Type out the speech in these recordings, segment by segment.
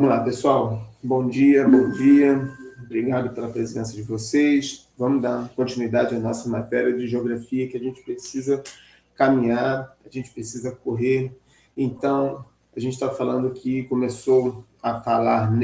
Vamos lá, pessoal. Bom dia, bom dia. Obrigado pela presença de vocês. Vamos dar continuidade à nossa matéria de geografia, que a gente precisa caminhar, a gente precisa correr. Então, a gente está falando que começou a falar do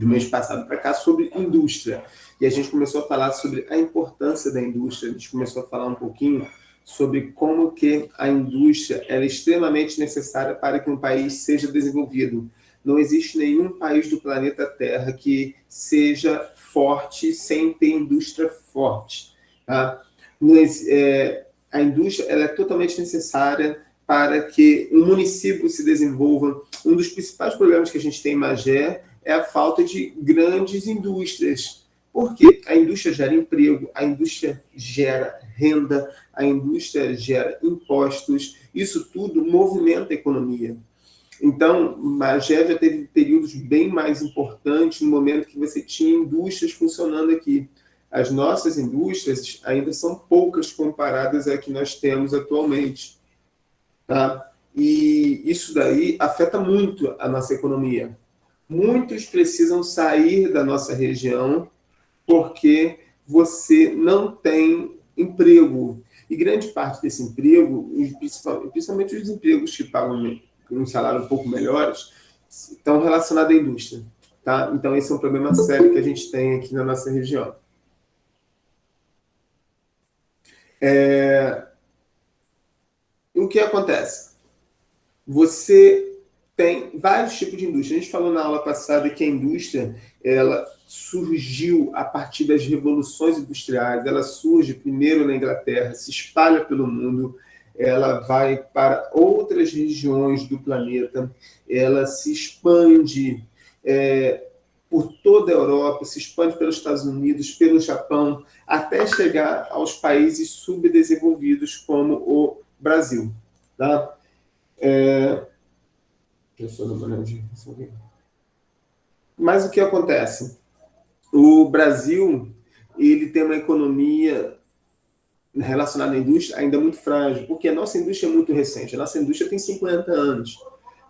mês passado para cá sobre indústria. E a gente começou a falar sobre a importância da indústria, a gente começou a falar um pouquinho sobre como que a indústria é extremamente necessária para que um país seja desenvolvido. Não existe nenhum país do planeta Terra que seja forte sem ter indústria forte. Tá? A indústria ela é totalmente necessária para que um município se desenvolva. Um dos principais problemas que a gente tem em Magé é a falta de grandes indústrias. Por quê? A indústria gera emprego, a indústria gera renda, a indústria gera impostos, isso tudo movimenta a economia. Então, Magé já teve períodos bem mais importantes no momento que você tinha indústrias funcionando aqui. As nossas indústrias ainda são poucas comparadas à que nós temos atualmente. Tá? E isso daí afeta muito a nossa economia. Muitos precisam sair da nossa região porque você não tem emprego. E grande parte desse emprego, principalmente os empregos que pagam um salário um pouco melhores, estão relacionados à indústria. Tá? Então, esse é um problema sério que a gente tem aqui na nossa região. O que acontece? Você tem vários tipos de indústria. A gente falou na aula passada que a indústria ela surgiu a partir das revoluções industriais. Ela surge primeiro na Inglaterra, se espalha pelo mundo, ela vai para outras regiões do planeta, ela se expande por toda a Europa, se expande pelos Estados Unidos, pelo Japão, até chegar aos países subdesenvolvidos como o Brasil. Tá? Mas o que acontece? O Brasil ele tem uma economia relacionada à indústria ainda muito frágil, porque a nossa indústria é muito recente. A nossa indústria tem 50 anos.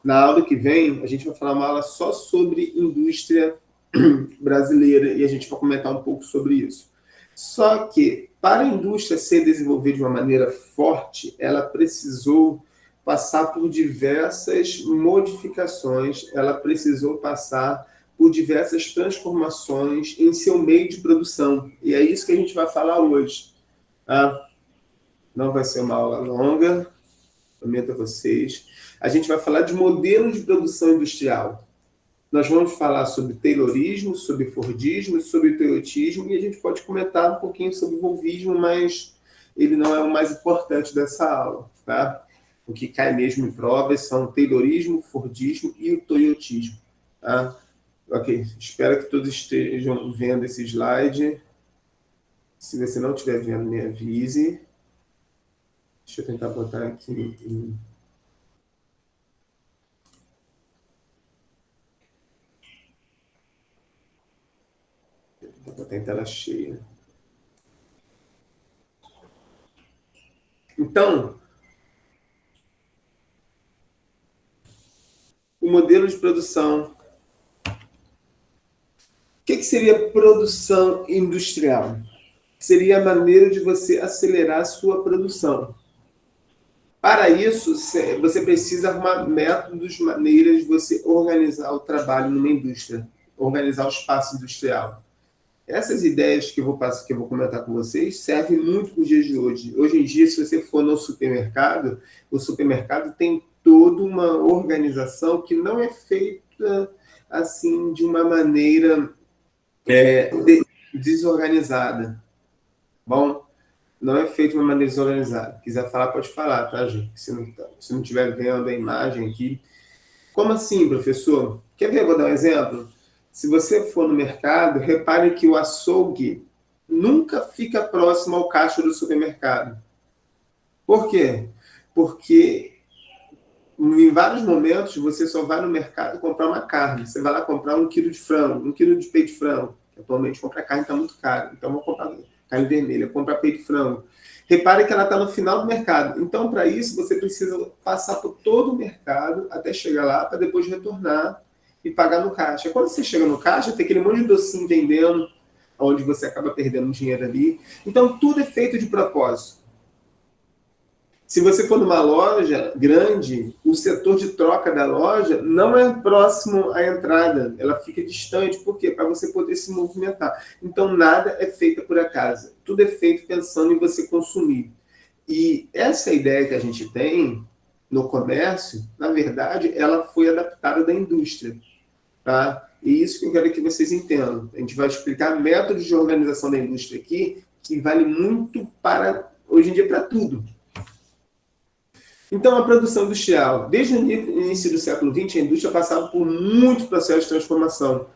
Na aula que vem, a gente vai falar uma aula só sobre indústria brasileira e a gente vai comentar um pouco sobre isso. Só que, para a indústria ser desenvolvida de uma maneira forte, ela precisou passar por diversas modificações, ela precisou passar por diversas transformações em seu meio de produção. E é isso que a gente vai falar hoje. Tá? Não vai ser uma aula longa, prometo a vocês. A gente vai falar de modelo de produção industrial. Nós vamos falar sobre Taylorismo, sobre Fordismo, sobre Toyotismo, e a gente pode comentar um pouquinho sobre Volvismo, mas ele não é o mais importante dessa aula. Tá? O que cai mesmo em provas são o Taylorismo, Fordismo e o Toyotismo. Tá? Ok, espero que todos estejam vendo esse slide. Se você não estiver vendo, me avise. Deixa eu tentar botar aqui em... Vou botar em tela cheia. Então, o modelo de produção. O que seria produção industrial? Seria a maneira de você acelerar a sua produção. Para isso, você precisa arrumar métodos, maneiras de você organizar o trabalho numa indústria, organizar o espaço industrial. Essas ideias que eu vou comentar com vocês servem muito para os dias de hoje. Hoje em dia, se você for no supermercado, o supermercado tem toda uma organização que não é feita assim de uma maneira desorganizada. Bom, não é feito de uma maneira desorganizada. Se quiser falar, pode falar, tá, gente? Se não estiver vendo a imagem aqui. Como assim, professor? Quer ver? Eu vou dar um exemplo. Se você for no mercado, repare que o açougue nunca fica próximo ao caixa do supermercado. Por quê? Porque em vários momentos você só vai no mercado comprar uma carne. Você vai lá comprar 1 quilo de frango, 1 quilo de peito de frango. Atualmente comprar carne está muito caro. Então vou comprar carne vermelha, comprar peito de frango. repare que ela está no final do mercado. Então, para isso, você precisa passar por todo o mercado até chegar lá, para depois retornar e pagar no caixa. Quando você chega no caixa, tem aquele monte de docinho vendendo, onde você acaba perdendo dinheiro ali. Então, tudo é feito de propósito. Se você for numa loja grande, o setor de troca da loja não é próximo à entrada, ela fica distante. Por quê? Para você poder se movimentar. Então, nada é feito por acaso. Tudo é feito pensando em você consumir. E essa ideia que a gente tem no comércio, na verdade, ela foi adaptada da indústria. Tá? E isso que eu quero que vocês entendam. A gente vai explicar métodos de organização da indústria aqui, que vale muito para, hoje em dia, para tudo. Então, a produção industrial. Desde o início do século XX, a indústria passava por muitos processos de transformação.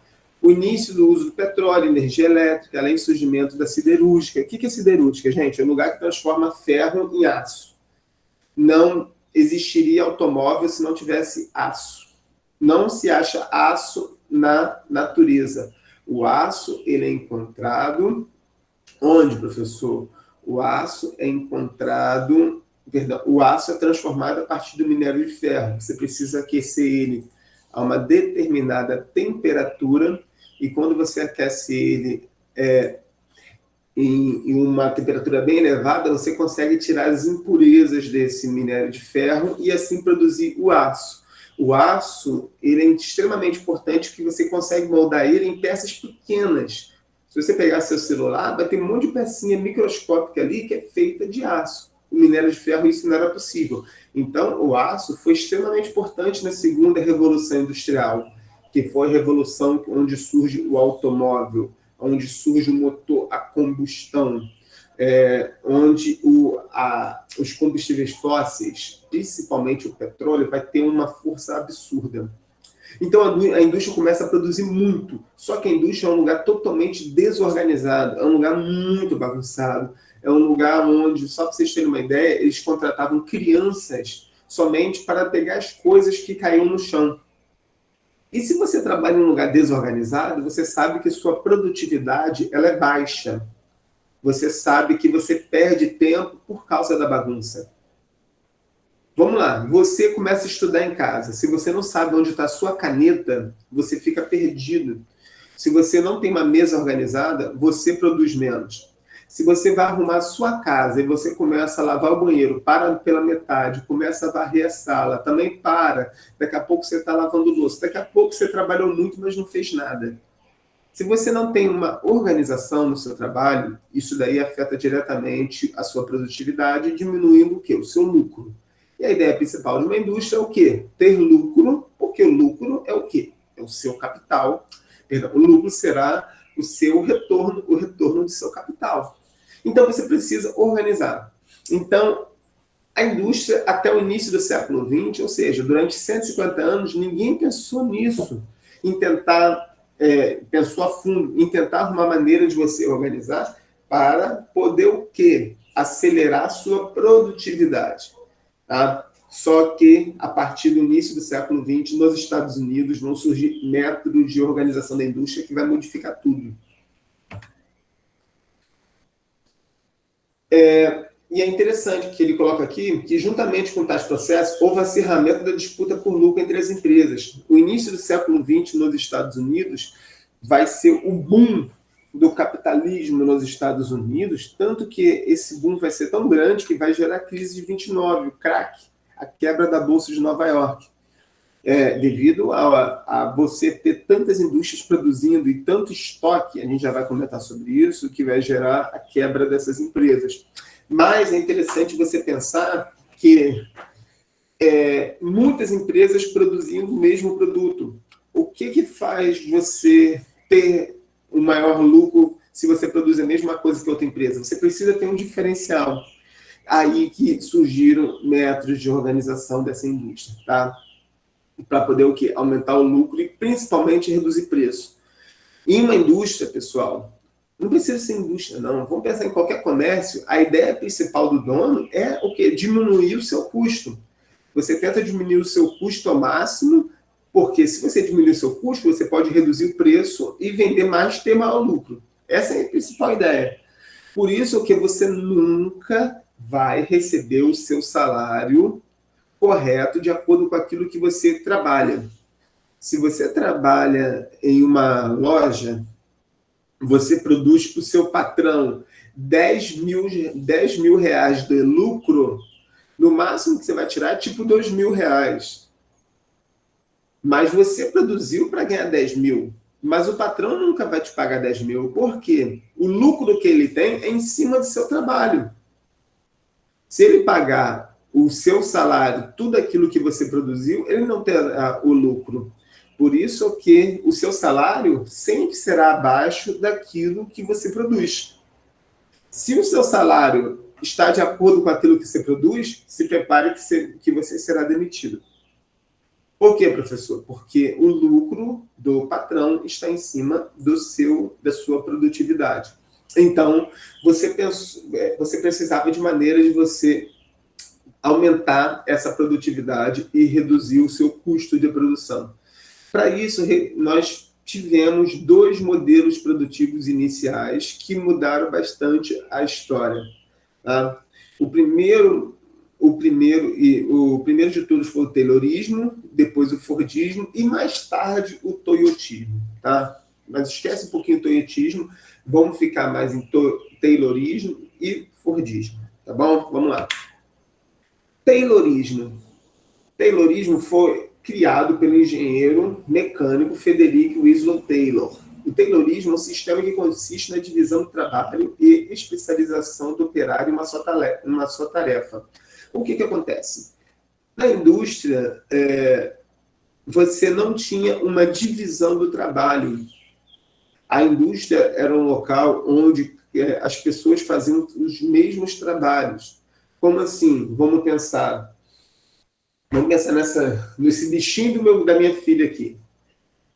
O início do uso do petróleo, energia elétrica, além do surgimento da siderúrgica. O que é siderúrgica, gente? É um lugar que transforma ferro em aço. Não existiria automóvel se não tivesse aço. Não se acha aço na natureza. O aço, ele é encontrado... Onde, professor? O aço é encontrado... Perdão, o aço é transformado a partir do minério de ferro. Você precisa aquecer ele a uma determinada temperatura, e quando você aquece ele em uma temperatura bem elevada, você consegue tirar as impurezas desse minério de ferro e assim produzir o aço. O aço, ele é extremamente importante, que você consegue moldar ele em peças pequenas. Se você pegar seu celular, vai ter um monte de pecinha microscópica ali que é feita de aço. O minério de ferro, isso não era possível. Então, o aço foi extremamente importante na segunda revolução industrial, que foi a revolução onde surge o automóvel, onde surge o motor a combustão, onde os combustíveis fósseis, principalmente o petróleo, vai ter uma força absurda. Então, a indústria começa a produzir muito, só que a indústria é um lugar totalmente desorganizado, é um lugar muito bagunçado, é um lugar onde, só para vocês terem uma ideia, eles contratavam crianças somente para pegar as coisas que caíam no chão. E se você trabalha em um lugar desorganizado, você sabe que sua produtividade ela é baixa. Você sabe que você perde tempo por causa da bagunça. Vamos lá, você começa a estudar em casa. Se você não sabe onde está a sua caneta, você fica perdido. Se você não tem uma mesa organizada, você produz menos. Se você vai arrumar a sua casa e você começa a lavar o banheiro, para pela metade, começa a varrer a sala, também para. Daqui a pouco você está lavando louça. Daqui a pouco você trabalhou muito, mas não fez nada. Se você não tem uma organização no seu trabalho, isso daí afeta diretamente a sua produtividade, diminuindo o quê? O seu lucro. E a ideia principal de uma indústria é o quê? Ter lucro, porque o lucro é o quê? É o seu capital. Perdão, o lucro será o seu retorno, o retorno do seu capital. Então, você precisa organizar. Então, a indústria, até o início do século XX, ou seja, durante 150 anos, ninguém pensou nisso, em tentar, pensou a fundo, em tentar uma maneira de você organizar para poder o quê? Acelerar a sua produtividade. Tá? Só que, a partir do início do século XX, nos Estados Unidos, vão surgir métodos de organização da indústria que vai modificar tudo. E é interessante que ele coloca aqui que, juntamente com tais processos, houve acirramento da disputa por lucro entre as empresas. O início do século XX nos Estados Unidos vai ser o boom do capitalismo nos Estados Unidos, tanto que esse boom vai ser tão grande que vai gerar a crise de 29, o crack, a quebra da Bolsa de Nova York. Devido a você ter tantas indústrias produzindo e tanto estoque, a gente já vai comentar sobre isso, que vai gerar a quebra dessas empresas. Mas é interessante você pensar que muitas empresas produzindo o mesmo produto. O que faz você ter um maior lucro se você produz a mesma coisa que outra empresa? Você precisa ter um diferencial. Aí que surgiram métodos de organização dessa indústria, tá? Para poder o quê? Aumentar o lucro e principalmente reduzir preço. Em uma indústria, pessoal, não precisa ser indústria, não. Vamos pensar em qualquer comércio. A ideia principal do dono é o quê? Diminuir o seu custo. Você tenta diminuir o seu custo ao máximo, porque se você diminuir o seu custo, você pode reduzir o preço e vender mais e ter maior lucro. Essa é a principal ideia. Por isso que você nunca vai receber o seu salário correto de acordo com aquilo que você trabalha. Se você trabalha em uma loja, você produz para o seu patrão 10 mil reais de lucro, no máximo que você vai tirar é tipo 2 mil reais. Mas você produziu para ganhar 10 mil. Mas o patrão nunca vai te pagar 10 mil. Por quê? O lucro que ele tem é em cima do seu trabalho. Se ele pagar o seu salário, tudo aquilo que você produziu, ele não terá o lucro. Por isso que o seu salário sempre será abaixo daquilo que você produz. Se o seu salário está de acordo com aquilo que você produz, se prepare que você será demitido. Por quê, professor? Porque o lucro do patrão está em cima da sua produtividade. Então, você precisava de maneira de você aumentar essa produtividade e reduzir o seu custo de produção. Para isso, nós tivemos 2 modelos produtivos iniciais que mudaram bastante a história. Tá? O primeiro de todos foi o Taylorismo, depois o Fordismo e mais tarde o Toyotismo. Tá? Mas esquece um pouquinho o Toyotismo, vamos ficar mais em Taylorismo e Fordismo. Tá bom? Vamos lá. Taylorismo. Taylorismo foi criado pelo engenheiro mecânico Frederick Winslow Taylor. O Taylorismo é um sistema que consiste na divisão do trabalho e especialização do operário em uma só tarefa. O que acontece? Na indústria, você não tinha uma divisão do trabalho. A indústria era um local onde as pessoas faziam os mesmos trabalhos. Como assim? Vamos pensar nesse bichinho da minha filha aqui.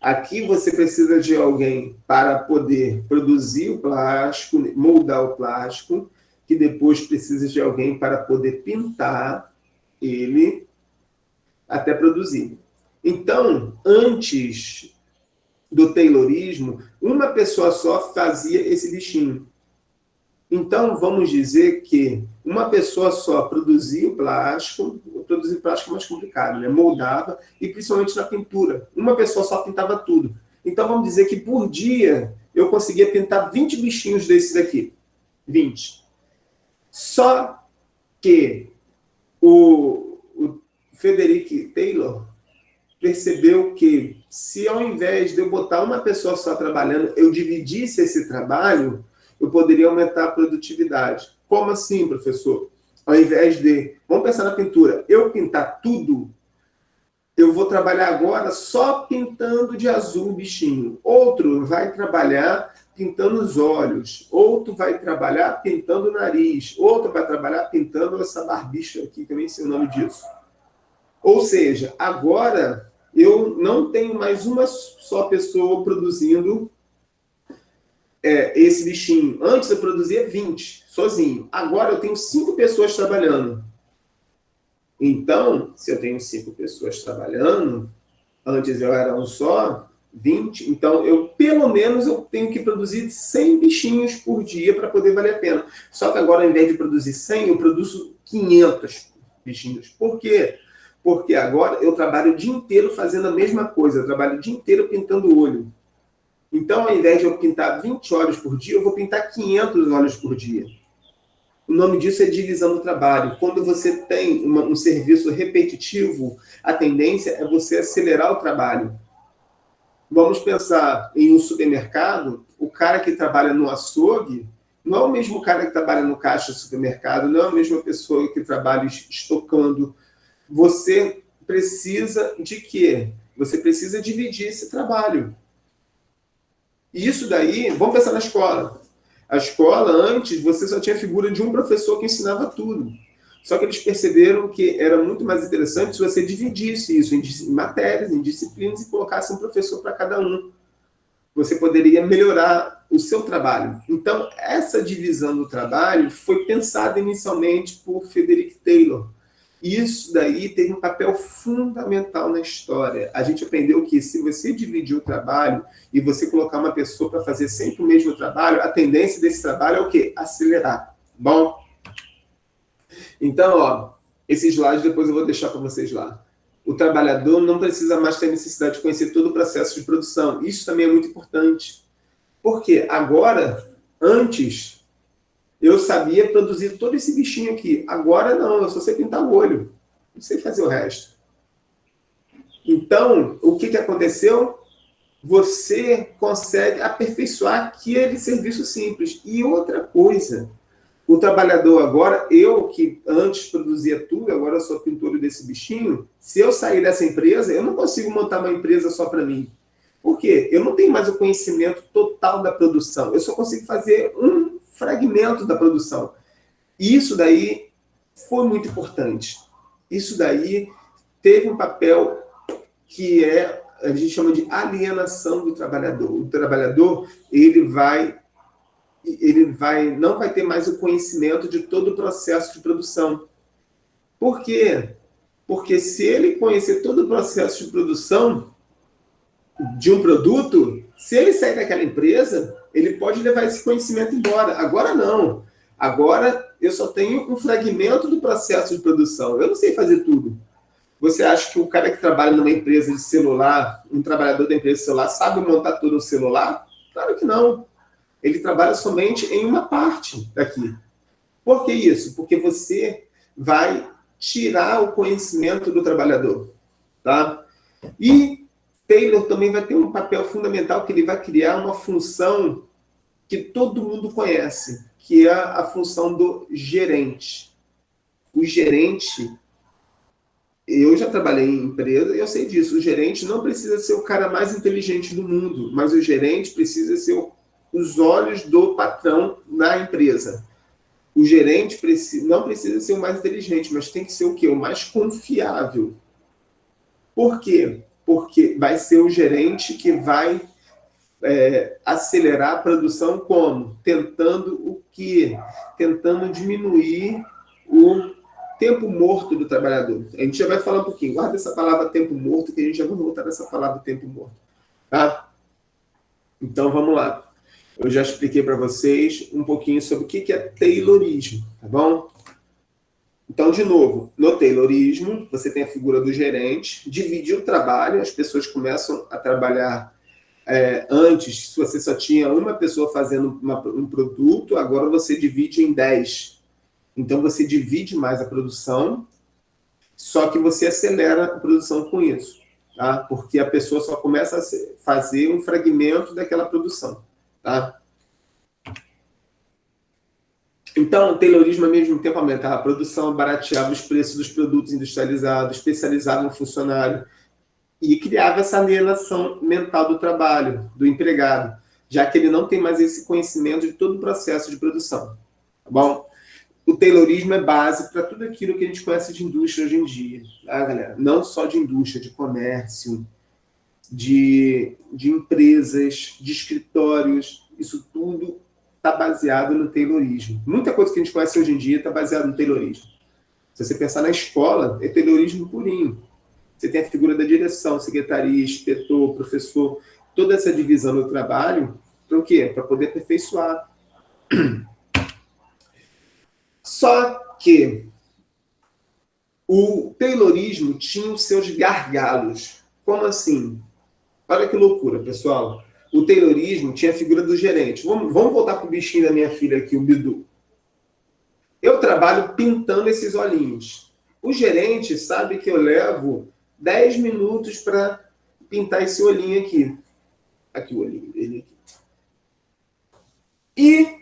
Aqui você precisa de alguém para poder produzir o plástico, moldar o plástico, que depois precisa de alguém para poder pintar ele até produzir. Então, antes do Taylorismo, uma pessoa só fazia esse bichinho. Então, vamos dizer que uma pessoa só produzia o plástico é mais complicado, né? Moldava, e principalmente na pintura. Uma pessoa só pintava tudo. Então, vamos dizer que por dia eu conseguia pintar 20 bichinhos desses aqui. 20. Só que o Frederick Taylor percebeu que se ao invés de eu botar uma pessoa só trabalhando, eu dividisse esse trabalho, eu poderia aumentar a produtividade. Como assim, professor? Ao invés de, vamos pensar na pintura, eu pintar tudo, eu vou trabalhar agora só pintando de azul o bichinho. Outro vai trabalhar pintando os olhos. Outro vai trabalhar pintando o nariz. Outro vai trabalhar pintando essa barbicha aqui, que eu nem sei o nome disso. Ou seja, agora eu não tenho mais uma só pessoa produzindo esse bichinho. Antes eu produzia 20, sozinho. Agora eu tenho 5 pessoas trabalhando. Então, se eu tenho 5 pessoas trabalhando, antes eu era um só, 20, então pelo menos eu tenho que produzir 100 bichinhos por dia para poder valer a pena. Só que agora, ao invés de produzir 100, eu produzo 500 bichinhos. Por quê? Porque agora eu trabalho o dia inteiro fazendo a mesma coisa. Eu trabalho o dia inteiro pintando o olho. Então, ao invés de eu pintar 20 olhos por dia, eu vou pintar 500 olhos por dia. O nome disso é divisão do trabalho. Quando você tem um serviço repetitivo, a tendência é você acelerar o trabalho. Vamos pensar em um supermercado, o cara que trabalha no açougue não é o mesmo cara que trabalha no caixa do supermercado, não é a mesma pessoa que trabalha estocando. Você precisa de quê? Você precisa dividir esse trabalho. E isso daí, vamos pensar na escola. A escola, antes, você só tinha a figura de um professor que ensinava tudo. Só que eles perceberam que era muito mais interessante se você dividisse isso em matérias, em disciplinas, e colocasse um professor para cada um. Você poderia melhorar o seu trabalho. Então, essa divisão do trabalho foi pensada inicialmente por Frederick Taylor. E isso daí teve um papel fundamental na história. A gente aprendeu que se você dividir o trabalho e você colocar uma pessoa para fazer sempre o mesmo trabalho, a tendência desse trabalho é o quê? Acelerar. Bom, Então, ó, esse slide depois eu vou deixar para vocês lá. O trabalhador não precisa mais ter necessidade de conhecer todo o processo de produção. Isso também é muito importante. Porque agora, antes, eu sabia produzir todo esse bichinho aqui. Agora não, eu só sei pintar o olho. Não sei fazer o resto. Então, o que aconteceu? Você consegue aperfeiçoar aquele serviço simples. E outra coisa, o trabalhador agora, eu que antes produzia tudo, agora eu sou pintor desse bichinho, se eu sair dessa empresa, eu não consigo montar uma empresa só para mim. Por quê? Eu não tenho mais o conhecimento total da produção. Eu só consigo fazer um fragmento da produção. E isso daí foi muito importante. Isso daí teve um papel que a gente chama de alienação do trabalhador. O trabalhador, não vai ter mais o conhecimento de todo o processo de produção. Por quê? Porque se ele conhecer todo o processo de produção de um produto, se ele sair daquela empresa, ele pode levar esse conhecimento embora. Agora não. Agora eu só tenho um fragmento do processo de produção. Eu não sei fazer tudo. Você acha que o cara que trabalha numa empresa de celular, um trabalhador da empresa de celular, sabe montar todo o celular? Claro que não. Ele trabalha somente em uma parte daqui. Por que isso? Porque você vai tirar o conhecimento do trabalhador. Tá? E Taylor também vai ter um papel fundamental, que ele vai criar uma função que todo mundo conhece, que é a função do gerente. O gerente, eu já trabalhei em empresa e eu sei disso, o gerente não precisa ser o cara mais inteligente do mundo, mas o gerente precisa ser os olhos do patrão na empresa. O gerente não precisa ser o mais inteligente, mas tem que ser o quê? O mais confiável. Por quê? Porque vai ser o gerente que vai acelerar a produção como? Tentando o quê? Tentando diminuir o tempo morto do trabalhador. A gente já vai falar um pouquinho. Guarda essa palavra tempo morto, que a gente já vai voltar nessa palavra tempo morto. Tá? Então, vamos lá. Eu já expliquei para vocês um pouquinho sobre o que é Taylorismo, tá bom? Então, de novo, no Taylorismo, você tem a figura do gerente, dividir o trabalho, as pessoas começam a trabalhar antes, se você só tinha uma pessoa fazendo um produto, agora você divide em 10. Então, você divide mais a produção, só que você acelera a produção com isso, tá? Porque a pessoa só começa a fazer um fragmento daquela produção, tá? Então, o Taylorismo, ao mesmo tempo, aumentava a produção, barateava os preços dos produtos industrializados, especializava o funcionário e criava essa alienação mental do trabalho, do empregado, já que ele não tem mais esse conhecimento de todo o processo de produção. Tá bom? O Taylorismo é base para tudo aquilo que a gente conhece de indústria hoje em dia, tá, galera? Não só de indústria, de comércio, de empresas, de escritórios, isso tudo está baseado no Taylorismo. Muita coisa que a gente conhece hoje em dia está baseada no Taylorismo. Se você pensar na escola, é Taylorismo purinho. Você tem a figura da direção, secretaria, inspetor, professor, toda essa divisão do trabalho, para o quê? Para poder aperfeiçoar. Só que o Taylorismo tinha os seus gargalos. Como assim? Olha que loucura, pessoal. O Taylorismo tinha a figura do gerente. Vamos voltar para o bichinho da minha filha aqui, o Bidu. Eu trabalho pintando esses olhinhos. O gerente sabe que eu levo 10 minutos para pintar esse olhinho aqui. Aqui o olhinho dele. E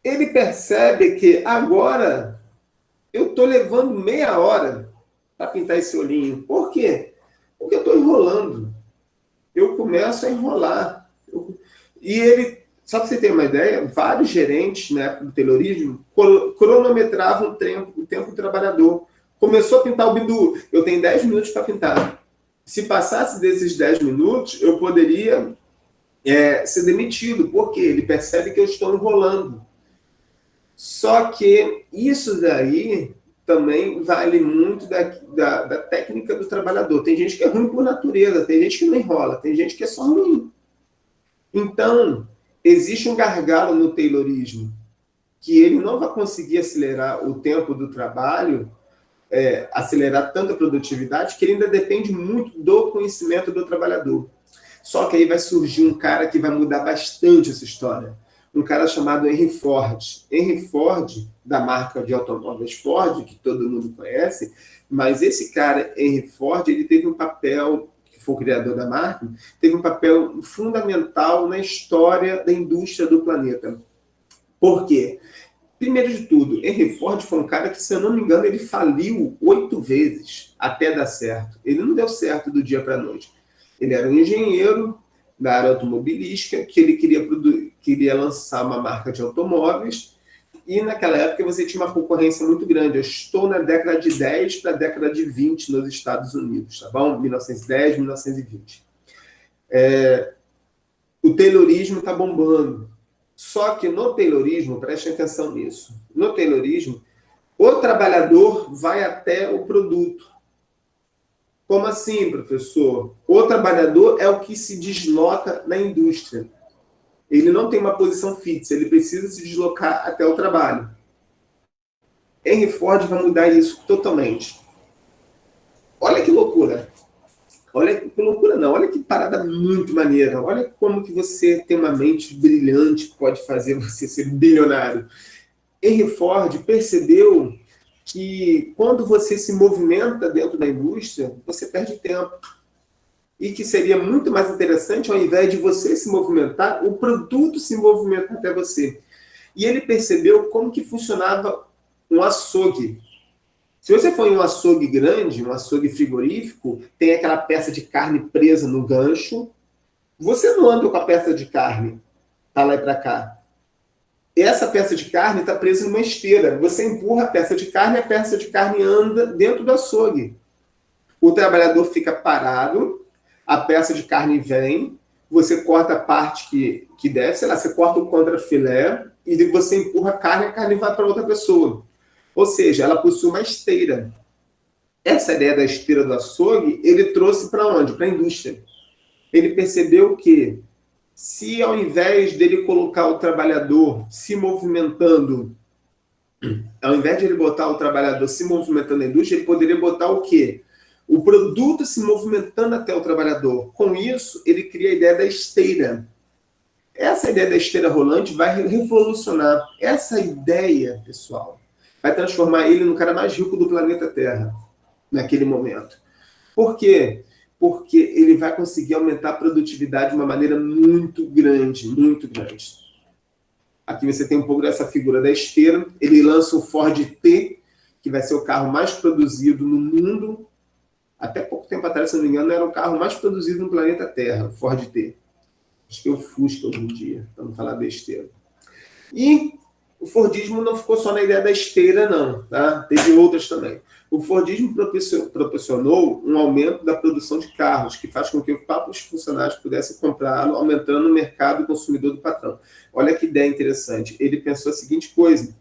ele percebe que agora eu estou levando meia hora para pintar esse olhinho. Por quê? Porque eu estou enrolando. Eu começo a enrolar. E ele, só para você ter uma ideia, vários gerentes, na época do Taylorismo, cronometravam o tempo do trabalhador. Começou a pintar o Bidu, eu tenho 10 minutos para pintar. Se passasse desses 10 minutos, eu poderia ser demitido, porque ele percebe que eu estou enrolando. Só que isso daí também vale muito da técnica do trabalhador. Tem gente que é ruim por natureza, tem gente que não enrola, tem gente que é só ruim. Então, existe um gargalo no Taylorismo, que ele não vai conseguir acelerar o tempo do trabalho, acelerar tanta produtividade, que ele ainda depende muito do conhecimento do trabalhador. Só que aí vai surgir um cara que vai mudar bastante essa história. Um cara chamado Henry Ford. Henry Ford, da marca de automóveis Ford, que todo mundo conhece, mas esse cara, Henry Ford, ele teve um papel, que foi o criador da marca, teve um papel fundamental na história da indústria do planeta. Por quê? Primeiro de tudo, Henry Ford foi um cara que, se eu não me engano, ele faliu 8 vezes até dar certo. Ele não deu certo do dia para a noite. Ele era um engenheiro da área automobilística, que ele queria lançar uma marca de automóveis, e naquela época você tinha uma concorrência muito grande. Eu estou na década de 10 para a década de 20 nos Estados Unidos, tá bom? 1910, 1920. O Taylorismo está bombando. Só que no Taylorismo, prestem atenção nisso, no Taylorismo, o trabalhador vai até o produto. Como assim, professor? O trabalhador é o que se desloca na indústria. Ele não tem uma posição fixa, ele precisa se deslocar até o trabalho. Henry Ford vai mudar isso totalmente. Olha que loucura. Olha que loucura não, olha que parada muito maneira. Olha como que você tem uma mente brilhante que pode fazer você ser bilionário. Henry Ford percebeu que quando você se movimenta dentro da indústria, você perde tempo. E que seria muito mais interessante, ao invés de você se movimentar, o produto se movimenta até você. E ele percebeu como que funcionava um açougue. Se você for em um açougue grande, um açougue frigorífico, tem aquela peça de carne presa no gancho. Você não anda com a peça de carne para lá e para cá. Essa peça de carne está presa numa esteira. Você empurra a peça de carne e a peça de carne anda dentro do açougue. O trabalhador fica parado, a peça de carne vem, você corta a parte que deve, sei lá, você corta o contrafilé e você empurra a carne vai para outra pessoa. Ou seja, ela possui uma esteira. Essa ideia da esteira do açougue, ele trouxe para onde? Para a indústria. Ele percebeu que, se ao invés dele colocar o trabalhador se movimentando, ao invés de ele botar o trabalhador se movimentando na indústria, ele poderia botar o quê? O produto se movimentando até o trabalhador. Com isso, ele cria a ideia da esteira. Essa ideia da esteira rolante vai revolucionar. Essa ideia, pessoal, vai transformar ele no cara mais rico do planeta Terra, naquele momento. Por quê? Porque ele vai conseguir aumentar a produtividade de uma maneira muito grande, muito grande. Aqui você tem um pouco dessa figura da esteira. Ele lança o Ford T, que vai ser o carro mais produzido no mundo. Até pouco tempo atrás, se não me engano, era o carro mais produzido no planeta Terra, o Ford T. Acho que é o Fusca hoje em dia, para não falar besteira. E o Fordismo não ficou só na ideia da esteira, não. Tá? Teve outras também. O Fordismo proporcionou um aumento da produção de carros, que faz com que os próprios funcionários pudessem comprá-lo, aumentando o mercado consumidor do patrão. Olha que ideia interessante. Ele pensou a seguinte coisa.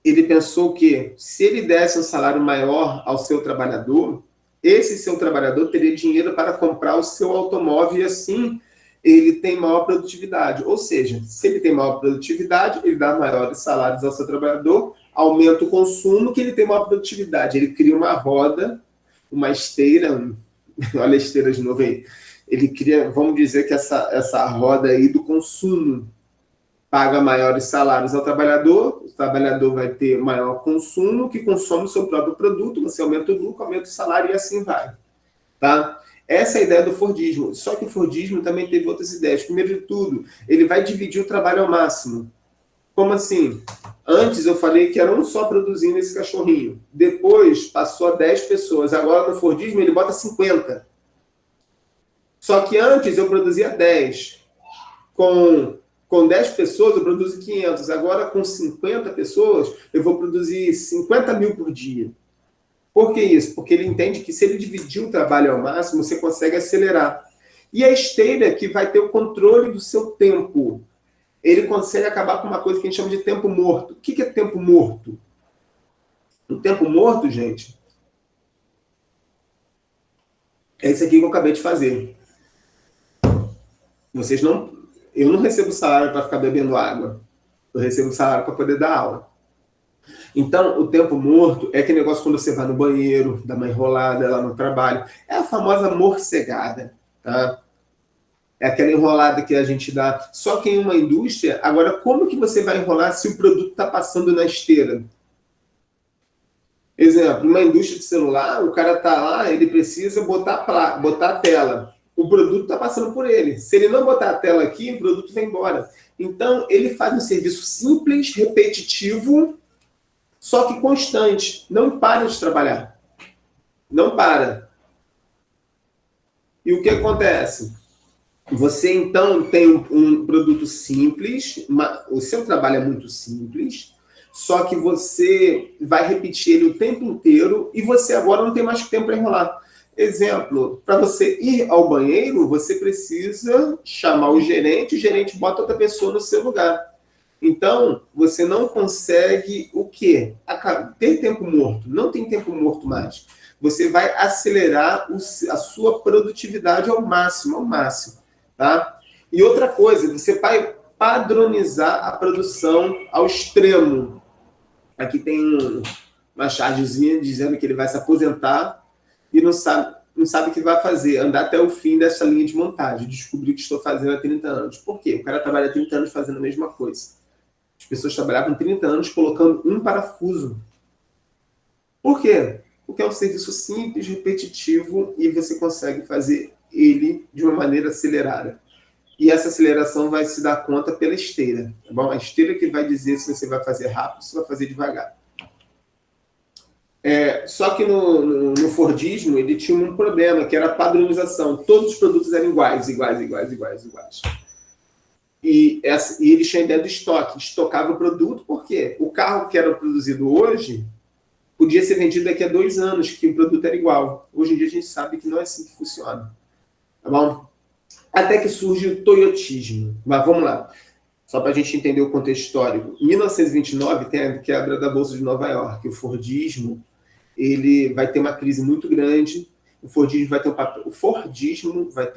Ele pensou que, se ele desse um salário maior ao seu trabalhador, esse seu trabalhador teria dinheiro para comprar o seu automóvel e, assim, ele tem maior produtividade. Ou seja, se ele tem maior produtividade, ele dá maiores salários ao seu trabalhador, aumenta o consumo, que ele tem maior produtividade. Ele cria uma roda, uma esteira, olha a esteira de novo aí. Ele cria, vamos dizer que essa roda aí do consumo paga maiores salários ao trabalhador, o trabalhador vai ter maior consumo, que consome o seu próprio produto, você aumenta o lucro, aumenta o salário e assim vai. Tá? Essa é a ideia do Fordismo. Só que o Fordismo também teve outras ideias. Primeiro de tudo, ele vai dividir o trabalho ao máximo. Como assim? Antes eu falei que era um só produzindo esse cachorrinho. Depois passou a 10 pessoas. Agora no Fordismo ele bota 50. Só que antes eu produzia 10. Com 10 pessoas eu produzo 500. Agora com 50 pessoas eu vou produzir 50 mil por dia. Por que isso? Porque ele entende que, se ele dividir o trabalho ao máximo, você consegue acelerar. E a esteira que vai ter o controle do seu tempo. Ele consegue acabar com uma coisa que a gente chama de tempo morto. O que é tempo morto? O tempo morto, gente, é isso aqui que eu acabei de fazer. Eu não recebo salário para ficar bebendo água. Eu recebo salário para poder dar aula. Então, o tempo morto é aquele negócio quando você vai no banheiro, dá uma enrolada lá no trabalho. É a famosa morcegada, tá? É aquela enrolada que a gente dá. Só que em uma indústria, agora, como que você vai enrolar se o produto está passando na esteira? Exemplo, numa indústria de celular, o cara está lá, ele precisa botar a tela. O produto está passando por ele. Se ele não botar a tela aqui, o produto vai embora. Então, ele faz um serviço simples, repetitivo, só que constante. Não para de trabalhar. Não para. E o que acontece? Você, então, tem um produto simples, o seu trabalho é muito simples, só que você vai repetir ele o tempo inteiro e você agora não tem mais tempo para enrolar. Exemplo, para você ir ao banheiro, você precisa chamar o gerente bota outra pessoa no seu lugar. Então, você não consegue o quê? Ter tempo morto. Não tem tempo morto mais. Você vai acelerar a sua produtividade ao máximo, tá? E outra coisa, você vai padronizar a produção ao extremo. Aqui tem uma chargezinha dizendo que ele vai se aposentar e não sabe o que vai fazer, andar até o fim dessa linha de montagem, descobrir o que estou fazendo há 30 anos. Por quê? O cara trabalha há 30 anos fazendo a mesma coisa. As pessoas trabalhavam 30 anos colocando um parafuso. Por quê? Porque é um serviço simples, repetitivo e você consegue fazer ele de uma maneira acelerada. E essa aceleração vai se dar conta pela esteira. Tá bom? A esteira que vai dizer se você vai fazer rápido ou se vai fazer devagar. Só que no Fordismo ele tinha um problema, que era a padronização. Todos os produtos eram iguais. E eles tinham a ideia do estoque. Estocava o produto, por quê? O carro que era produzido hoje podia ser vendido daqui a 2 anos, que o produto era igual. Hoje em dia a gente sabe que não é assim que funciona. Tá bom? Até que surge o toyotismo. Mas vamos lá. Só para a gente entender o contexto histórico. Em 1929 tem a quebra da Bolsa de Nova York. O Fordismo ele vai ter uma crise muito grande. O Fordismo vai ter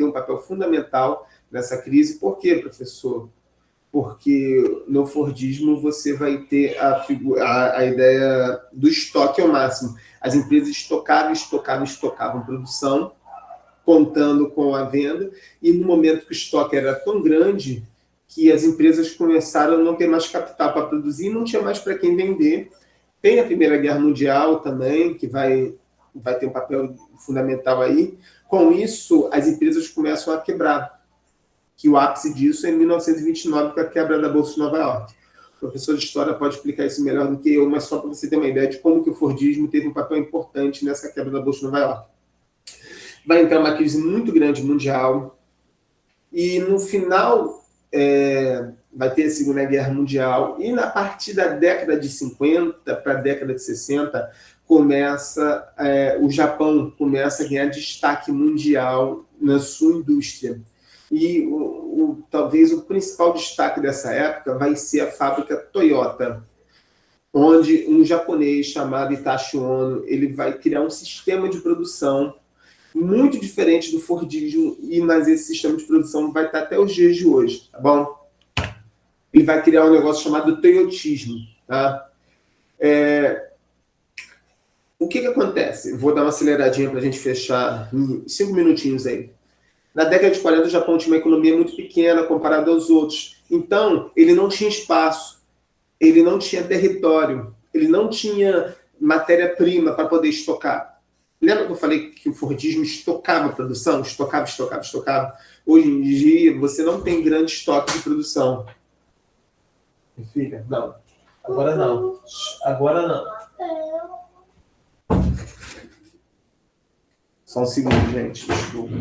um papel fundamental nessa crise. Por quê, professor? Porque no Fordismo você vai ter a ideia do estoque ao máximo. As empresas estocavam produção, contando com a venda, e no momento que o estoque era tão grande que as empresas começaram a não ter mais capital para produzir, não tinha mais para quem vender. Tem a Primeira Guerra Mundial também, que vai ter um papel fundamental aí. Com isso, as empresas começam a quebrar, que o ápice disso é em 1929, com a quebra da Bolsa de Nova York. O professor de História pode explicar isso melhor do que eu, mas só para você ter uma ideia de como que o Fordismo teve um papel importante nessa quebra da Bolsa de Nova York. Vai entrar uma crise muito grande mundial, e no final vai ter a Segunda Guerra Mundial, e a partir da década de 50 para a década de 60, o Japão começa a ganhar destaque mundial na sua indústria. E talvez o principal destaque dessa época vai ser a fábrica Toyota, onde um japonês chamado Itachi Ono, ele vai criar um sistema de produção muito diferente do Fordismo, mas esse sistema de produção vai estar até os dias de hoje, tá bom? Ele vai criar um negócio chamado toyotismo, tá? O que acontece? Vou dar uma aceleradinha para a gente fechar em 5 minutinhos aí. Na década de 40, o Japão tinha uma economia muito pequena comparada aos outros. Então, ele não tinha espaço, ele não tinha território, ele não tinha matéria-prima para poder estocar. Lembra que eu falei que o Fordismo estocava a produção? Estocava. Hoje em dia, você não tem grande estoque de produção. Filha, não. Agora não. Só um segundo, gente. Desculpa.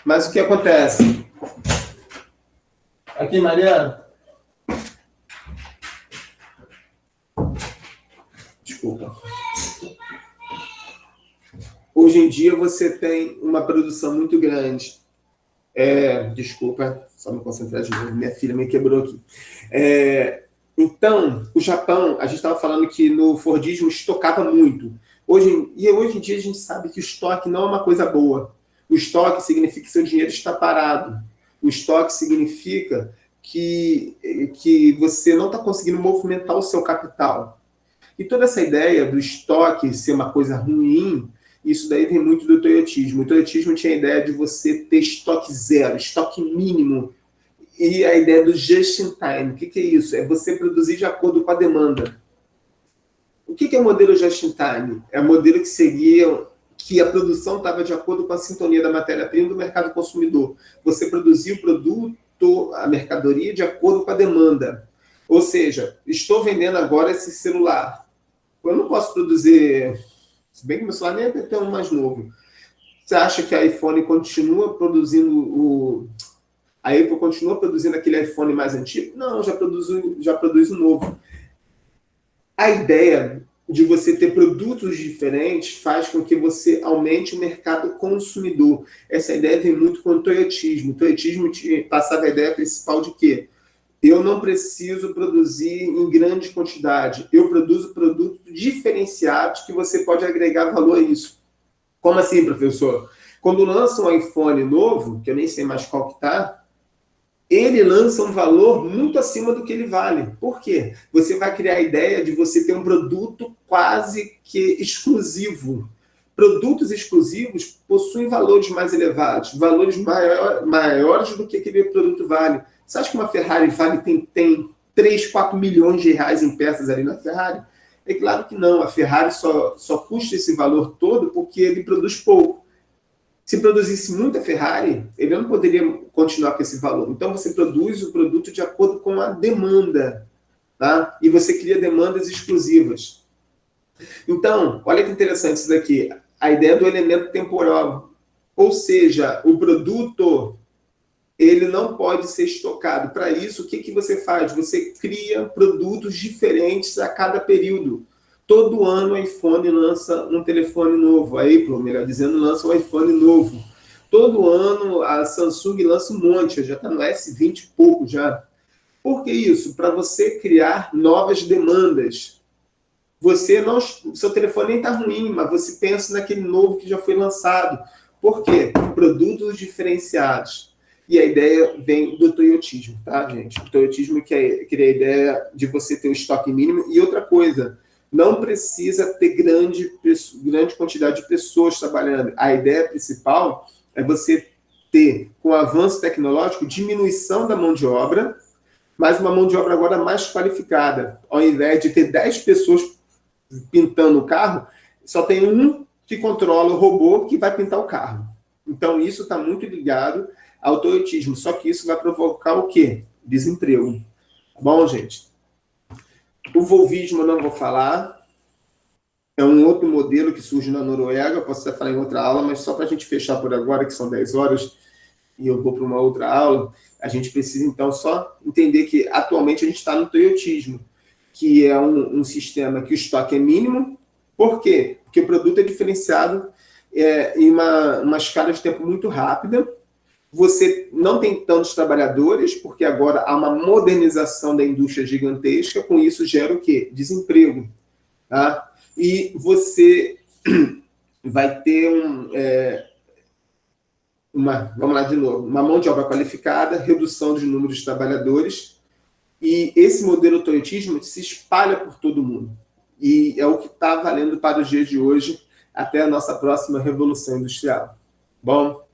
Mas o que acontece? Aqui, Mariana. Desculpa. Hoje em dia você tem uma produção muito grande. Desculpa, só me concentrar de novo. Minha filha me quebrou aqui. Então, o Japão, a gente estava falando que no Fordismo estocava muito. Hoje em dia a gente sabe que o estoque não é uma coisa boa. O estoque significa que seu dinheiro está parado. O estoque significa que você não está conseguindo movimentar o seu capital. E toda essa ideia do estoque ser uma coisa ruim, isso daí vem muito do toyotismo. O toyotismo tinha a ideia de você ter estoque zero, estoque mínimo. E a ideia do just in time. O que é isso? É você produzir de acordo com a demanda. O que é o modelo just in time? É o modelo que seguia que a produção estava de acordo com a sintonia da matéria-prima do mercado consumidor. Você produzia o produto, a mercadoria, de acordo com a demanda. Ou seja, estou vendendo agora esse celular. Eu não posso produzir, se bem que meu celular nem é tão mais novo. Você acha que a iPhone continua produzindo a Apple continua produzindo aquele iPhone mais antigo? Não, já produz o novo. A ideia de você ter produtos diferentes faz com que você aumente o mercado consumidor. Essa ideia vem muito com o toyotismo. O toyotismo passava a ideia principal de quê? Eu não preciso produzir em grande quantidade. Eu produzo produtos diferenciados que você pode agregar valor a isso. Como assim, professor? Quando lança um iPhone novo, que eu nem sei mais qual que está, ele lança um valor muito acima do que ele vale. Por quê? Você vai criar a ideia de você ter um produto quase que exclusivo. Produtos exclusivos possuem valores mais elevados, valores maiores do que aquele produto vale. Você acha que uma Ferrari tem 3, 4 milhões de reais em peças ali na Ferrari? É claro que não. A Ferrari só custa esse valor todo porque ele produz pouco. Se produzisse muita Ferrari, ele não poderia continuar com esse valor. Então, você produz o produto de acordo com a demanda, tá? E você cria demandas exclusivas. Então, olha que interessante isso daqui. A ideia do elemento temporal. Ou seja, o produto, ele não pode ser estocado. Para isso, o que você faz? Você cria produtos diferentes a cada período. Todo ano o iPhone lança um telefone novo. A Apple, melhor dizendo, lança um iPhone novo. Todo ano a Samsung lança um monte. Já está no S20 e pouco já. Por que isso? Para você criar novas demandas. Seu telefone nem está ruim, mas você pensa naquele novo que já foi lançado. Por quê? Produtos diferenciados. E a ideia vem do toyotismo, tá, gente? O toyotismo cria a ideia de você ter o estoque mínimo. E outra coisa, não precisa ter grande quantidade de pessoas trabalhando. A ideia principal é você ter, com o avanço tecnológico, diminuição da mão de obra, mas uma mão de obra agora mais qualificada. Ao invés de ter 10 pessoas pintando o carro, só tem um que controla o robô que vai pintar o carro. Então, isso está muito ligado ao toyotismo. Só que isso vai provocar o quê? Desemprego. Tá bom, gente? O volvismo eu não vou falar. É um outro modelo que surge na Noruega. Eu posso até falar em outra aula, mas só para a gente fechar por agora, que são 10 horas, e eu vou para uma outra aula, a gente precisa, então, só entender que atualmente a gente está no toyotismo, que é um sistema que o estoque é mínimo. Por quê? Porque o produto é diferenciado em uma escala de tempo muito rápida. Você não tem tantos trabalhadores, porque agora há uma modernização da indústria gigantesca, com isso gera o quê? Desemprego. Tá? E você vai ter vamos lá de novo, uma mão de obra qualificada, redução de número de trabalhadores, e esse modelo toyotismo se espalha por todo mundo. E é o que está valendo para os dias de hoje, até a nossa próxima revolução industrial. Bom,